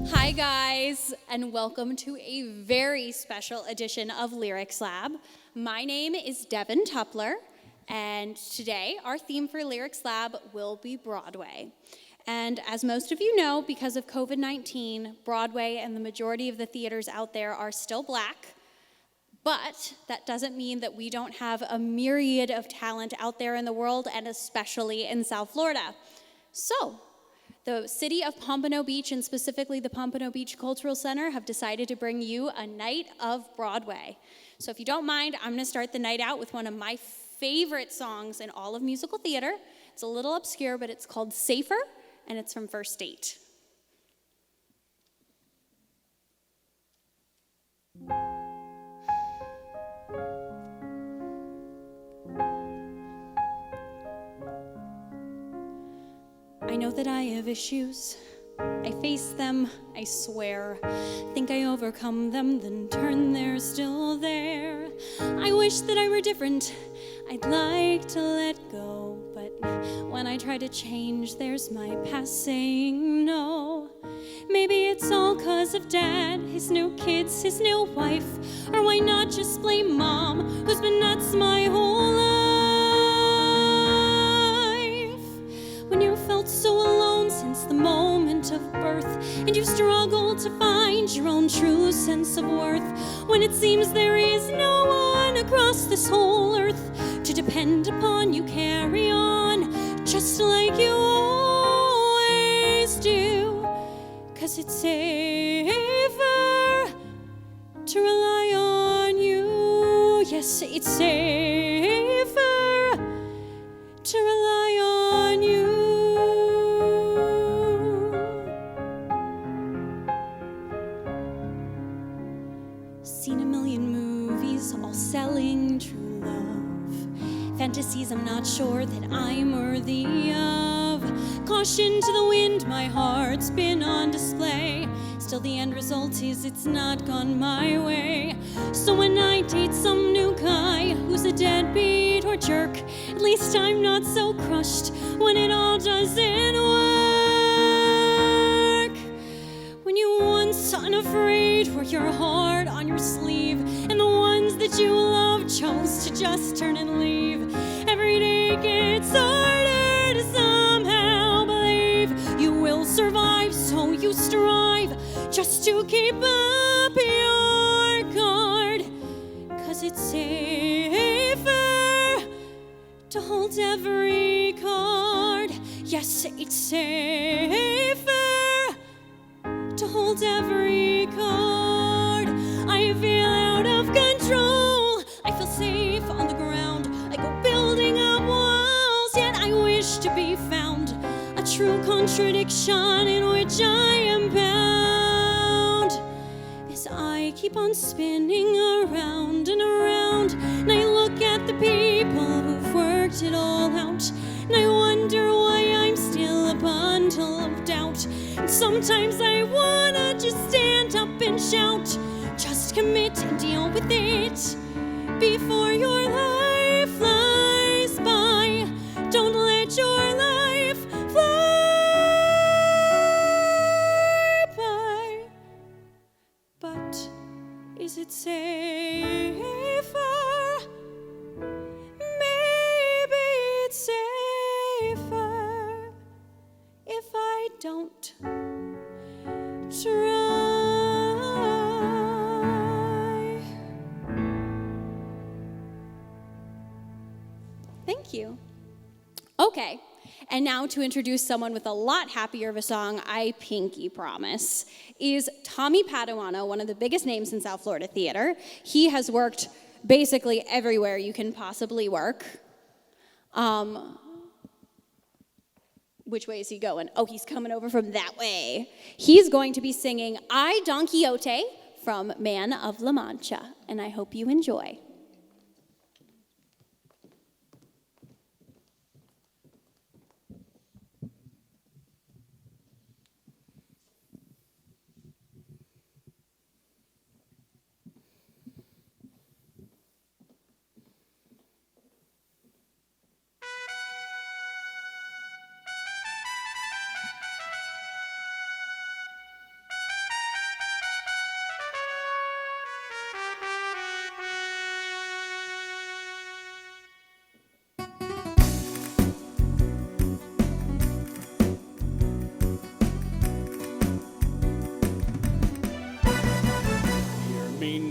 Hi guys, and welcome to a very special edition of Lyrics Lab. My name is Devin Tupler, and today our theme for Lyrics Lab will be Broadway. And as most of you know, because of COVID-19, Broadway and the majority of the theaters out there are still black, but that doesn't mean that we don't have a myriad of talent out there in the world, and especially in South Florida. So, the city of Pompano Beach, and specifically the Pompano Beach Cultural Center, have decided to bring you a night of Broadway. So if you don't mind, I'm gonna start the night out with one of my favorite songs in all of musical theater. It's a little obscure, but it's called Safer, and it's from First Date. I know that I have issues. I face them, I swear. Think I overcome them, then turn they're still there. I wish that I were different. I'd like to let go, but when I try to change, there's my past saying no. Maybe it's all 'cause of Dad, his new kids, his new wife. Or why not just blame Mom, who's been nuts my whole life? When you felt so alone since the moment of birth, and you struggle to find your own true sense of worth, when it seems there is no one across this whole earth to depend upon, you carry on just like you always do. 'Cause it's safer to rely on you. Yes, it's safer to rely on you. Seen a million movies, all selling true love. Fantasies I'm not sure that I'm worthy of. Caution to the wind, my heart's been on display. Still the end result is it's not gone my way. So when I date some new guy who's a deadbeat or jerk, at least I'm not so crushed when it all doesn't work. When you once unafraid wore your heart on your sleeve, and the ones that you love chose to just turn and leave, every day gets harder to somehow believe you will survive, so you strive just to keep up your guard. 'Cause it's safer to hold every card. Yes, it's safer to hold every card. I feel out of control, I feel safe on the ground. I go building up walls, yet I wish to be found. A true contradiction in which I am bound. As I keep on spinning around and around, and I look at the people who've worked it all out, and I wonder why I'm still a bundle of doubt. And sometimes I wanna just stand up and shout, just commit and deal with it before your life flies by. Don't let your life fly by. But is it safer? Maybe it's safer safer if I don't try. Thank you. Okay, and now to introduce someone with a lot happier of a song, I pinky promise, is Tommy Paduano, one of the biggest names in South Florida theater. He has worked basically everywhere you can possibly work. Which way is he going? Oh, he's coming over from that way. He's going to be singing I, Don Quixote from Man of La Mancha, and I hope you enjoy.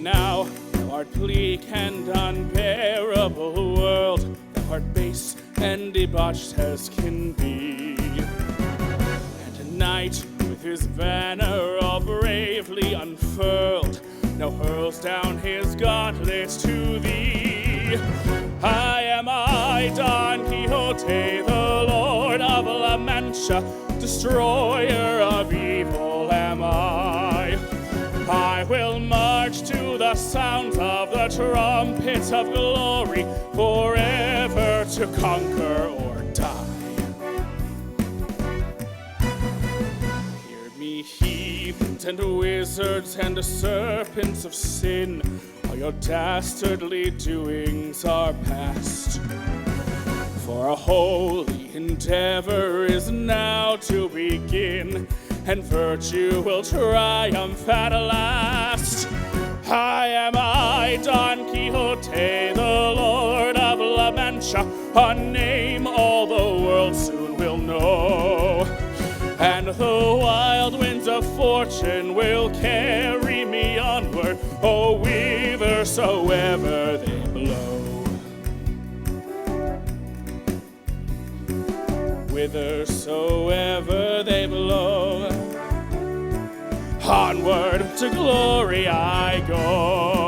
Now, thou art bleak and unbearable world, thou art base and debauched as can be. And tonight, with his banner all bravely unfurled, now hurls down his gauntlets to thee. I am I, Don Quixote, the Lord of La Mancha, destroyer of evil am I. I will march to the sound of the trumpet of glory, forever to conquer or die. Hear me, heathens and wizards and serpents of sin, all your dastardly doings are past. For a holy endeavor is now to begin, and virtue will triumph at last. I am I, Don Quixote, the Lord of La Mancha, a name all the world soon will know. And the wild winds of fortune will carry me onward, oh, whithersoever they blow. Whithersoever they blow, onward to glory I go.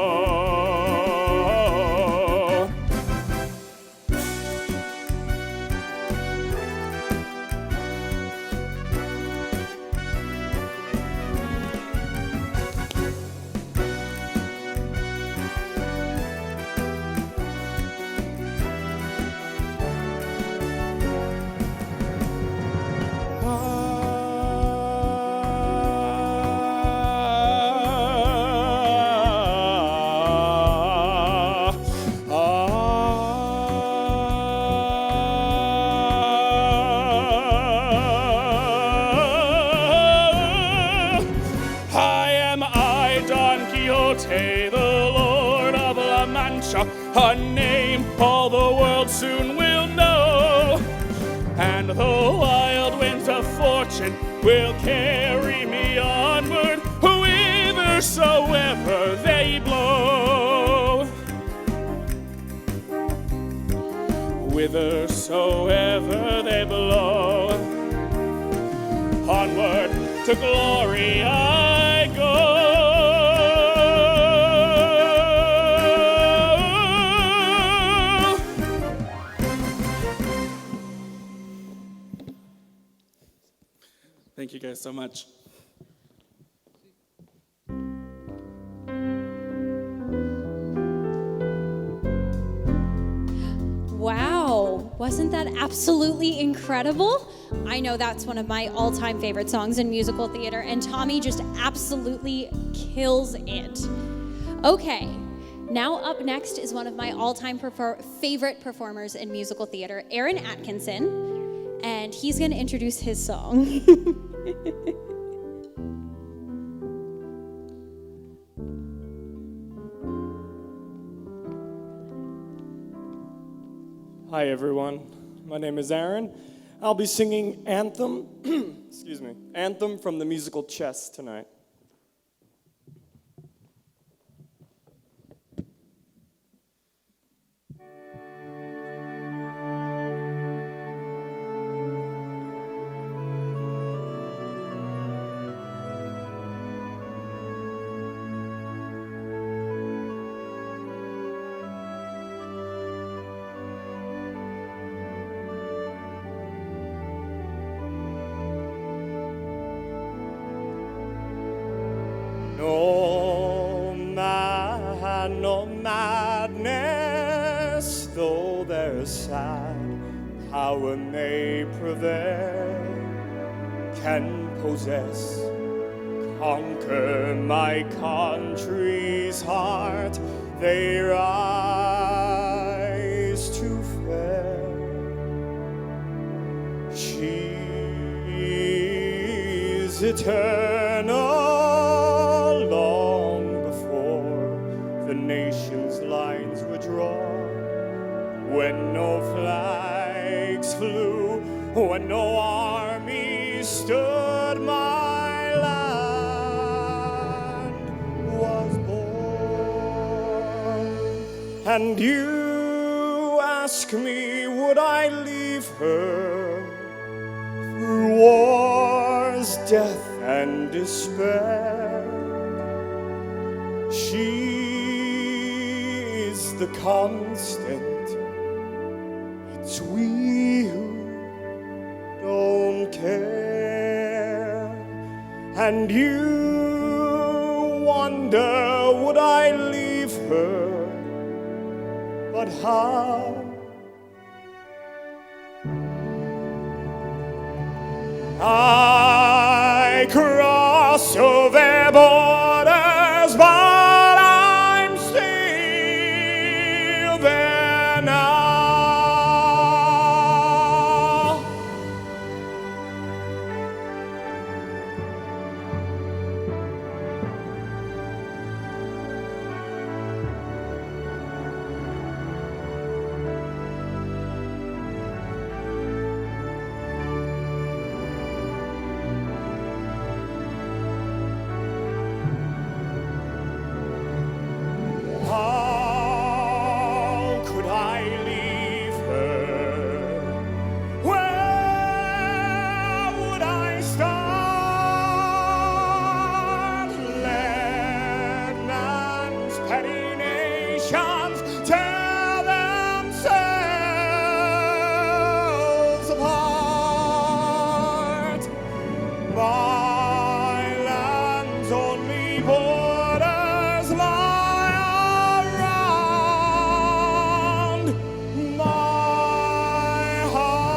The Lord of La Mancha, a name all the world soon will know. And the wild winds of fortune will carry me onward, whithersoever they blow. Whithersoever they blow, onward to glory I go. Thank you guys so much. Wow, wasn't that absolutely incredible? I know that's one of my all-time favorite songs in musical theater, and Tommy just absolutely kills it. Okay, now up next is one of my all-time favorite performers in musical theater, Aaron Atkinson, and he's going to introduce his song. Hi everyone, my name is Aaron, I'll be singing Anthem, excuse me, Anthem from the musical Chess tonight. No madness, though there's sad power may prevail, can possess, conquer my country's heart. They rise to fair. She's eternal. Nation's lines were drawn when no flags flew, when no army stood. My land was born. And you ask me, would I leave her through wars, death, and despair? She's the constant. It's we who don't care. And you wonder, would I leave her? But how? I cross over borders, but I'm still there now. How could I leave her? Where would I start? Let man's petty nations tear themselves apart. My land's only borders lie around my heart.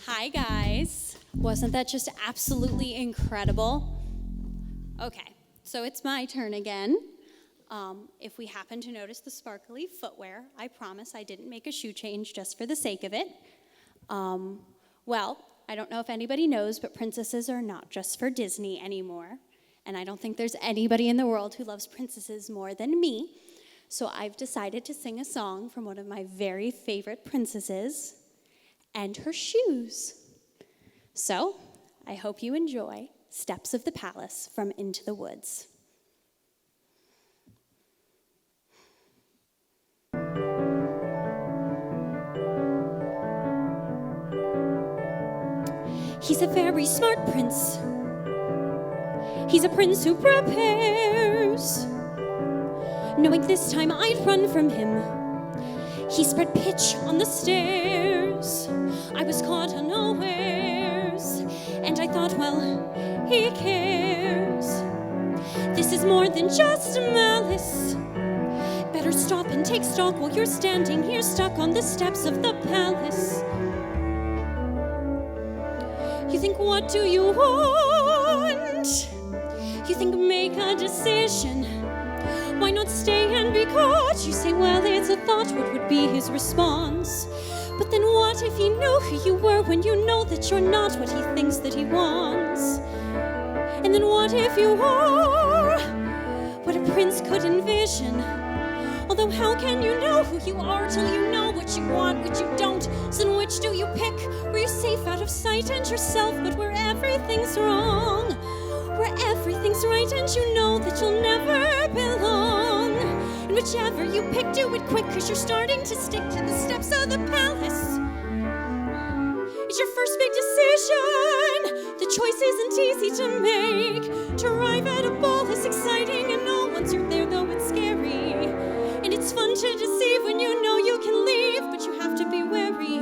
Hi, guys. Wasn't that just absolutely incredible? Okay, so it's my turn again. If we happen to notice the sparkly footwear, I promise I didn't make a shoe change just for the sake of it. Well, I don't know if anybody knows, but princesses are not just for Disney anymore. And I don't think there's anybody in the world who loves princesses more than me. So I've decided to sing a song from one of my very favorite princesses and her shoes. So I hope you enjoy Steps of the Palace from Into the Woods. He's a very smart prince. He's a prince who prepares, knowing this time I'd run from him. He spread pitch on the stairs. I was caught unawares, and I thought, well, he cares. This is more than just malice. Better stop and take stock while you're standing here stuck on the steps of the palace. You think, what do you want? You think, make a decision. Why not stay and be caught? You say, well, it's a thought. What would be his response? But then what if he knew who you were when you know that you're not what he thinks that he wants? And then what if you are what a prince could envision? Although how can you know who you are till you know what you want, what you don't? So then which do you pick? Where you're safe out of sight and yourself, but where everything's wrong? Where everything's right and you know that you'll never belong. And whichever you pick, do it quick, 'cause you're starting to stick to the steps of the palace. It's your first big decision. The choice isn't easy to make. To arrive at a ball is exciting, and no, once you're there, though, it's scary. And it's fun to deceive when you know you can leave, but you have to be wary.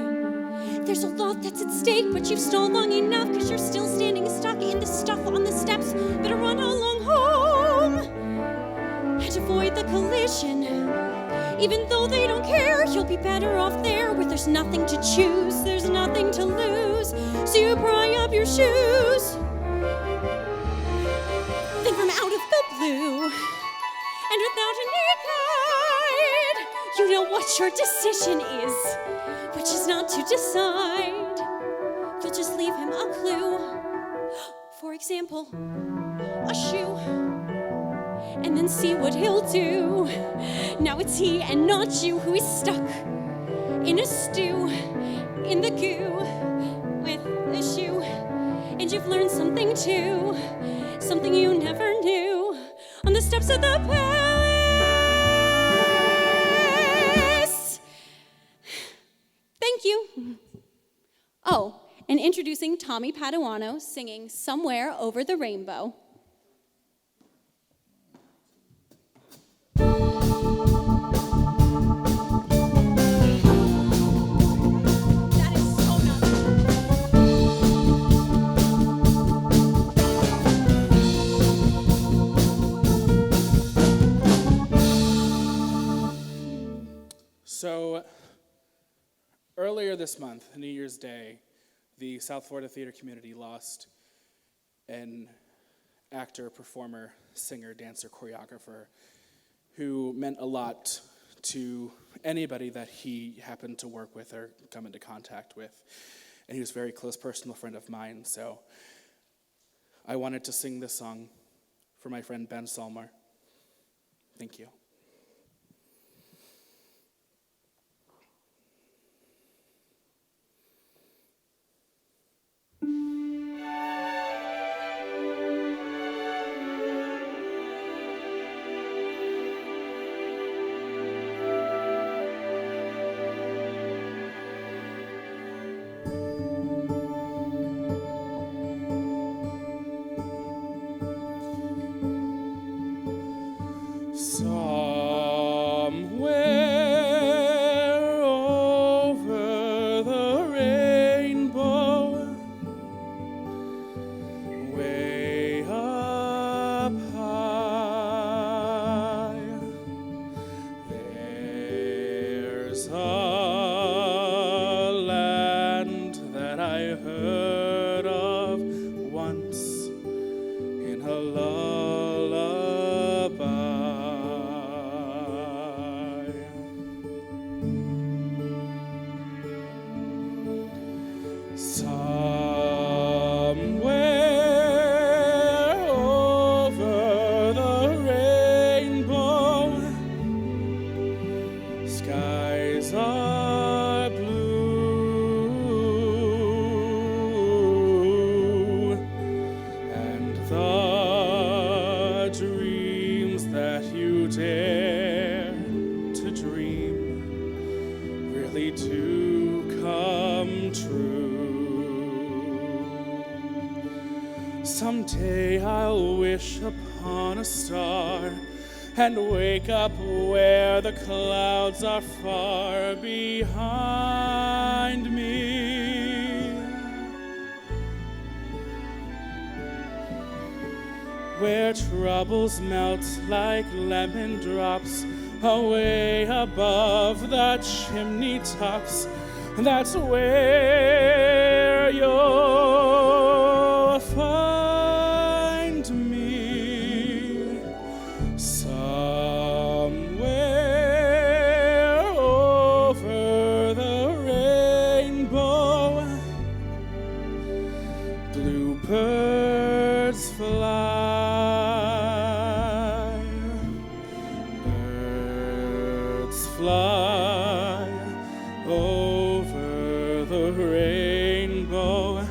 There's a lot that's at stake, but you've stalled long enough, 'cause you're still standing stuck in the stuff on the steps. Better run along home and avoid the collision. Even though they don't care, you'll be better off there where there's nothing to choose, there's nothing to lose. So you pry up your shoes. Then from out of the blue, and without any guide, you know what your decision is, which is not to decide. You'll just leave him a clue. For example, a shoe. And then see what he'll do. Now it's he and not you who is stuck in a stew, in the goo, with a shoe. And you've learned something too, something you never knew, on the steps of the palace. Thank you. Oh, and introducing Tommy Paduano singing Somewhere Over the Rainbow. So, earlier this month, New Year's Day, the South Florida theater community lost an actor, performer, singer, dancer, choreographer who meant a lot to anybody that he happened to work with or come into contact with. And he was a very close personal friend of mine, so I wanted to sing this song for my friend Ben Salmer. Thank you. Somewhere over the rainbow, way up high, there's a land that I heard of once in a lullaby. Somewhere over the rainbow, skies are blue, and the dreams that you dare to dream really do come true. Someday I'll wish upon a star and wake up where the clouds are far behind me. Where troubles melt like lemon drops away above the chimney tops, that's where you'll find me. Somewhere over the rainbow, bluebirds fly, birds fly over the rainbow.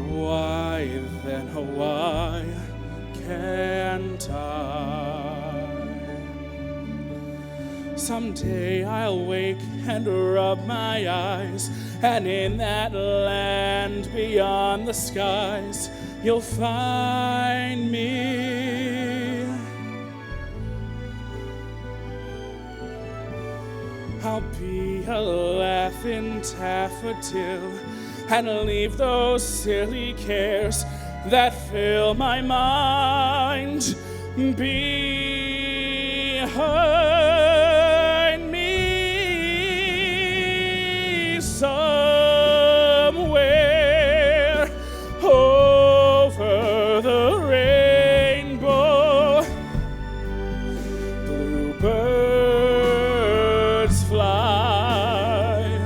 Why then, why can't I? Someday I'll wake and rub my eyes, and in that land beyond the skies, you'll find me. I'll be a laughing daffodil and leave those silly cares that fill my mind behind me. Somewhere over the rainbow, bluebirds fly,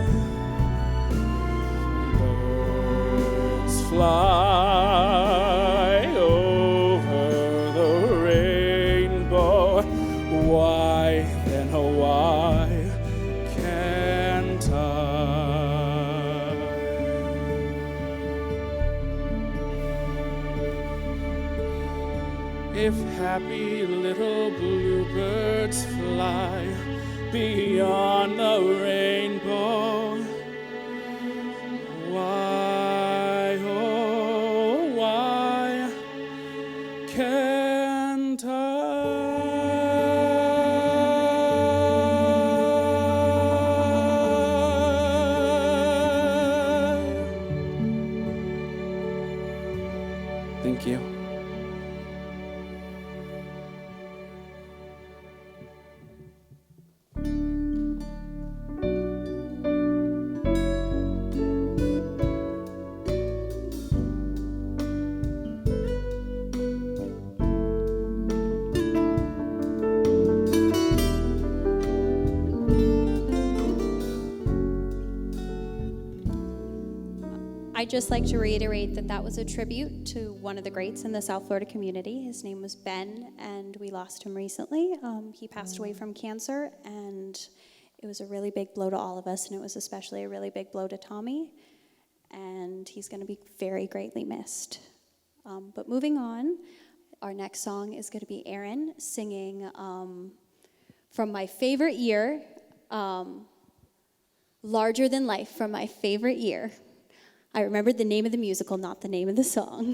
birds fly over the rainbow. Why then, why can't I? If happy little bluebirds fly beyond the rainbow, why, oh, why can't I? Thank you. I'd just like to reiterate that that was a tribute to one of the greats in the South Florida community. His name was Ben, and we lost him recently. He passed away from cancer, and it was a really big blow to all of us, and it was especially a really big blow to Tommy, and he's going to be very greatly missed. But moving on, our next song is going to be Aaron singing from my favorite year, Larger Than Life, from my favorite year. I remembered the name of the musical, not the name of the song.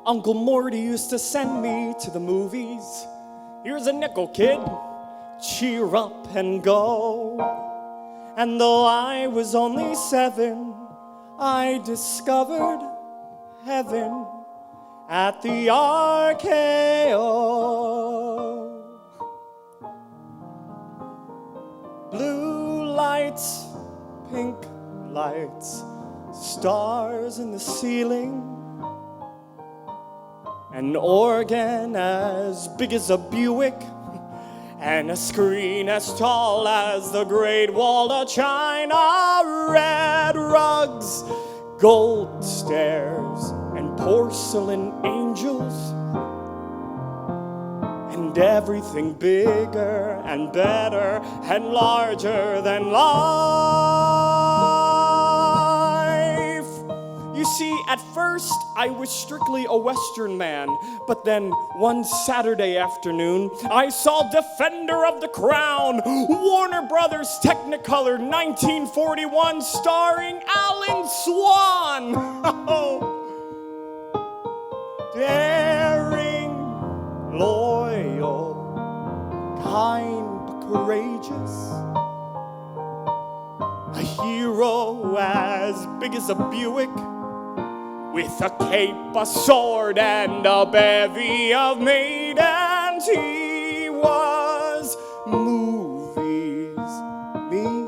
Uncle Morty used to send me to the movies. Here's a nickel, kid. Cheer up and go. And though I was only 7, I discovered heaven at the RKO. Blue lights, pink lights, stars in the ceiling, an organ as big as a Buick, and a screen as tall as the Great Wall of China. Red rugs, gold stairs, and porcelain angels, and everything bigger and better and larger than life. You see, at first, I was strictly a Western man, but then one Saturday afternoon, I saw Defender of the Crown, Warner Brothers Technicolor 1941, starring Alan Swan. Daring, loyal, kind but courageous. A hero as big as a Buick, with a cape, a sword, and a bevy of maidens. He was movies. Me,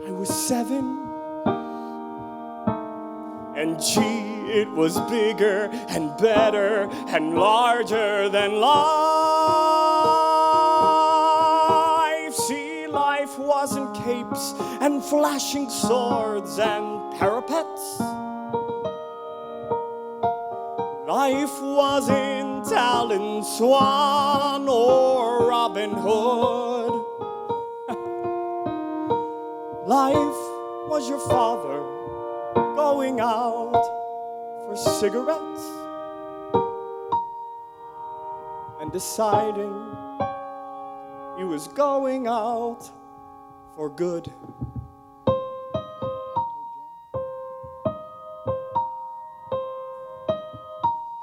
I was 7. And gee, it was bigger and better and larger than life. See, life wasn't capes and flashing swords and parapets. Life wasn't Alan Swan or Robin Hood. Life was your father going out for cigarettes and deciding he was going out for good.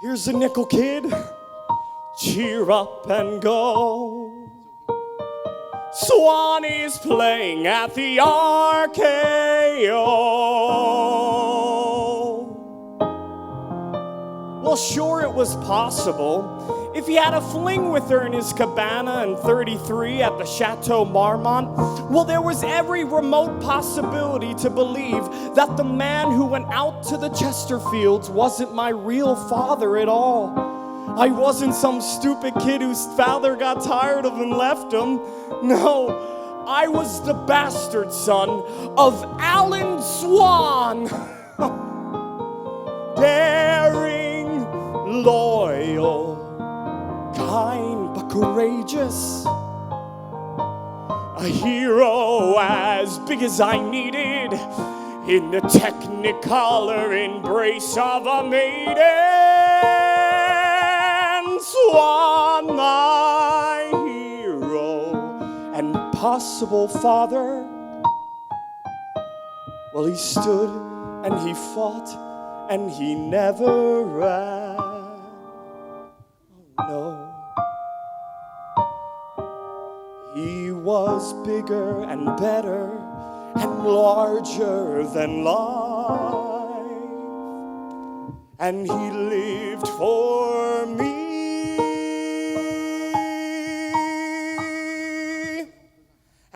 Here's a nickel, kid. Cheer up and go. Swanee's playing at the RKO. Well, sure, it was possible. If he had a fling with her in his cabana in 33 at the Chateau Marmont, well, there was every remote possibility to believe that the man who went out to the Chesterfields wasn't my real father at all. I wasn't some stupid kid whose father got tired of him and left him. No, I was the bastard son of Alan Swan. Daring, loyal, kind but courageous. A hero as big as I needed in the technicolor embrace of a maiden. Swan, my hero and possible father. Well, he stood and he fought and he never ran. Oh no. He was bigger and better and larger than life. And he lived for me.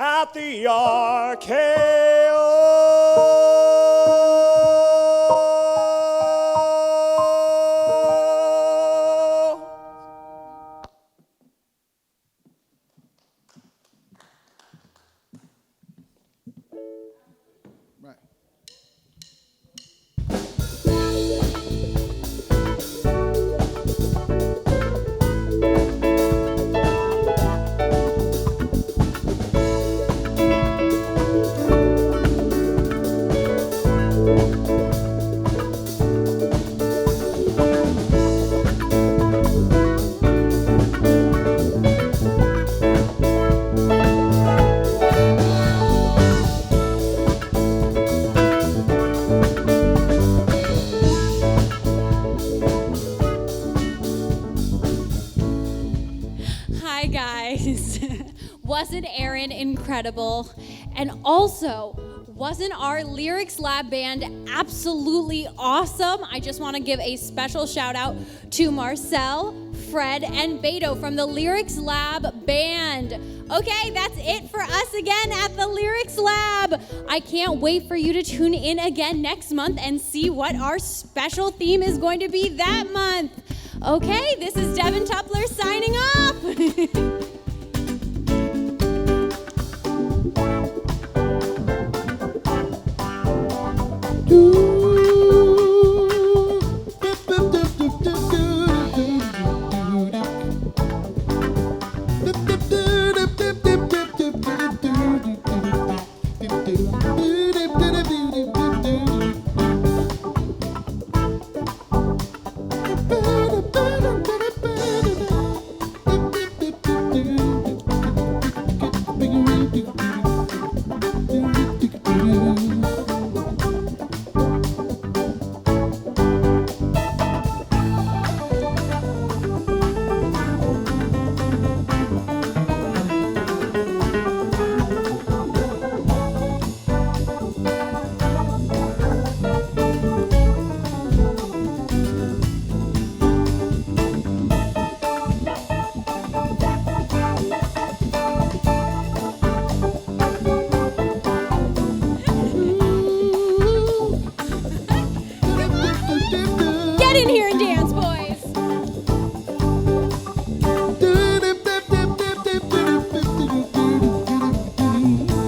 At the RKO. Right. Hi, guys. Wasn't Aaron incredible? And also, wasn't our Lyrics Lab band absolutely awesome? I just want to give a special shout out to Marcel, Fred, and Beto from the Lyrics Lab band. Okay, that's it for us again at the Lyrics Lab. I can't wait for you to tune in again next month and see what our special theme is going to be that month. Okay, this is Devin Tupler signing off. Get in here and dance, boys.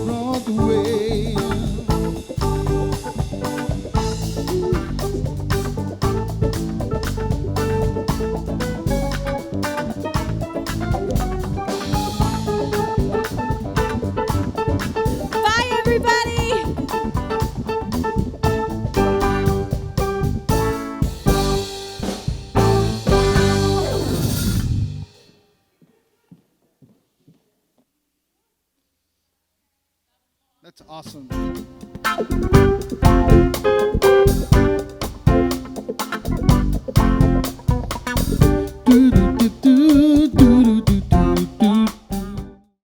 Broadway. Bye, everybody. That's awesome.